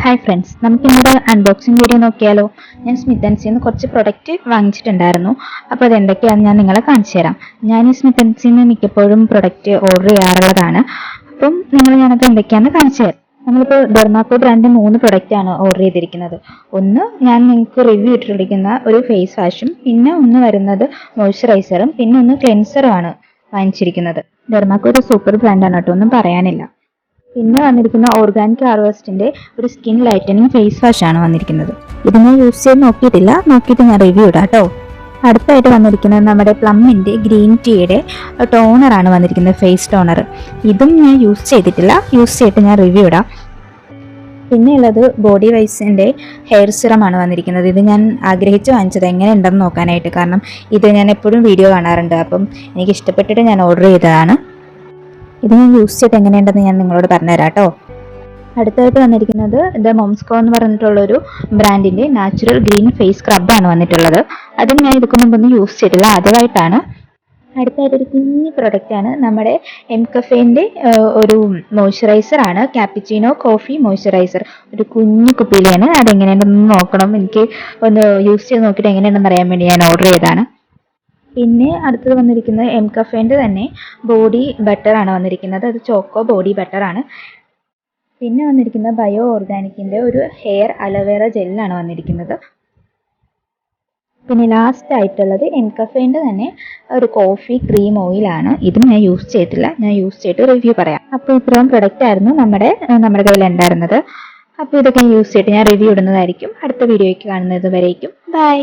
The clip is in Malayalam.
ഹായ് ഫ്രണ്ട്സ്, നമുക്കിന്നൊരു അൺബോക്സിംഗ് വീഡിയോ നോക്കിയാലോ. ഞാൻ സ്മിത്ത് ആൻഡ് സീന്ന് കുറച്ച് പ്രൊഡക്റ്റ് വാങ്ങിച്ചിട്ടുണ്ടായിരുന്നു. അപ്പോൾ അതെന്തൊക്കെയാണെന്ന് ഞാൻ നിങ്ങളെ കാണിച്ചു തരാം. ഞാൻ ഈ സ്മിത്ത് ആൻഡ് സീന്ന് മിക്കപ്പോഴും പ്രൊഡക്റ്റ് ഓർഡർ ചെയ്യാറുള്ളതാണ്. അപ്പം ഞാനത് എന്തൊക്കെയാണെന്ന് കാണിച്ചു തരാം. നമ്മളിപ്പോൾ ഡെർമാക്കോ ബ്രാൻഡ് 3 പ്രൊഡക്റ്റ് ആണ് ഓർഡർ ചെയ്തിരിക്കുന്നത്. ഒന്ന് ഞാൻ നിങ്ങൾക്ക് റിവ്യൂ ഇട്ടിരിക്കുന്ന ഒരു ഫേസ് വാഷും, പിന്നെ ഒന്ന് വരുന്നത് മോയ്സ്ചറൈസറും, പിന്നെ ഒന്ന് ക്ലെൻസറും ആണ് വാങ്ങിച്ചിരിക്കുന്നത്. ഡെർമാക്കോ ഒരു സൂപ്പർ ബ്രാൻഡാണ് കേട്ടോ, ഒന്നും പറയാനില്ല. പിന്നെ വന്നിരിക്കുന്ന ഓർഗാനിക് ഹാർവെസ്റ്റിന്റെ ഒരു സ്കിൻ ലൈറ്റനിങ് ഫേസ് വാഷ് ആണ് വന്നിരിക്കുന്നത്. ഇത് ഞാൻ യൂസ് ചെയ്ത് നോക്കിയിട്ടില്ല, നോക്കിയിട്ട് ഞാൻ റിവ്യൂ ഇടാം കേട്ടോ. അടുത്തായിട്ട് വന്നിരിക്കുന്നത് നമ്മുടെ പ്ലമ്മിന്റെ ഗ്രീൻ ടീയുടെ ടോണർ ആണ് വന്നിരിക്കുന്നത്, ഫേസ് ടോണർ. ഇതും ഞാൻ യൂസ് ചെയ്തിട്ടില്ല, യൂസ് ചെയ്തിട്ട് ഞാൻ റിവ്യൂ ഇടാം. പിന്നെ ഉള്ളത് ബോഡി വൈസിന്റെ ഹെയർ സിറം ആണ് വന്നിരിക്കുന്നത്. ഇത് ഞാൻ ആഗ്രഹിച്ച് വാങ്ങിച്ചത്, എങ്ങനെ ഉണ്ടെന്ന് നോക്കാനായിട്ട്. കാരണം ഇത് ഞാൻ എപ്പോഴും വീഡിയോ കാണാറുണ്ട്, അപ്പം എനിക്ക് ഇഷ്ടപ്പെട്ടിട്ട് ഞാൻ ഓർഡർ ചെയ്തതാണ്. ഇത് ഞാൻ യൂസ് ചെയ്ത് എങ്ങനെയുണ്ടെന്ന് ഞാൻ നിങ്ങളോട് പറഞ്ഞുതരാം കേട്ടോ. അടുത്തായിട്ട് വന്നിരിക്കുന്നത് ദ മോംസ്കോ എന്ന് പറഞ്ഞിട്ടുള്ളൊരു ബ്രാൻഡിന്റെ നാച്ചുറൽ ഗ്രീൻ ഫേസ് സ്ക്രബാണ് വന്നിട്ടുള്ളത്. അതും ഞാൻ ഇതൊക്കെ മുമ്പൊന്നും യൂസ് ചെയ്തില്ല, ആദ്യമായിട്ടാണ്. അടുത്തായിട്ട് ഒരു കുഞ്ഞു പ്രൊഡക്റ്റ് ആണ് നമ്മുടെ എംകഫേന്റെ ഒരു മോയ്സ്ചറൈസർ ആണ്, കാപ്പിച്ചിനോ കോഫി മോയ്സ്ചറൈസർ. ഒരു കുഞ്ഞു കുപ്പിയിലാണ്. അതെങ്ങനെയുണ്ടെന്ന് നോക്കണം, എനിക്ക് ഒന്ന് യൂസ് ചെയ്ത് നോക്കിയിട്ട് എങ്ങനെയുണ്ടെന്ന് അറിയാൻ വേണ്ടി ഞാൻ ഓർഡർ ചെയ്തതാണ്. പിന്നെ അടുത്തത് വന്നിരിക്കുന്നത് എംകഫേന്റെ തന്നെ ബോഡി ബട്ടർ ആണ് വന്നിരിക്കുന്നത്. അത് ചോക്കോ ബോഡി ബട്ടർ ആണ്. പിന്നെ വന്നിരിക്കുന്ന ബയോ ഓർഗാനിക്കിന്റെ ഒരു ഹെയർ അലോവേറ ജെല്ലാണ് വന്നിരിക്കുന്നത്. പിന്നെ ലാസ്റ്റ് ആയിട്ടുള്ളത് എംകഫേന്റെ തന്നെ ഒരു കോഫി ക്രീം ഓയിലാണ്. ഇതും ഞാൻ യൂസ് ചെയ്തിട്ടില്ല, ഞാൻ യൂസ് ചെയ്തിട്ട് റിവ്യൂ പറയാം. അപ്പോൾ ഇത്രയും പ്രൊഡക്റ്റ് ആയിരുന്നു നമ്മുടെ കയ്യിൽ ഉണ്ടായിരുന്നത്. അപ്പോൾ ഇതൊക്കെ യൂസ് ചെയ്തിട്ട് ഞാൻ റിവ്യൂ ഇടുന്നതായിരിക്കും. അടുത്ത വീഡിയോയ്ക്ക് കാണുന്നത് വരേക്കും ബൈ.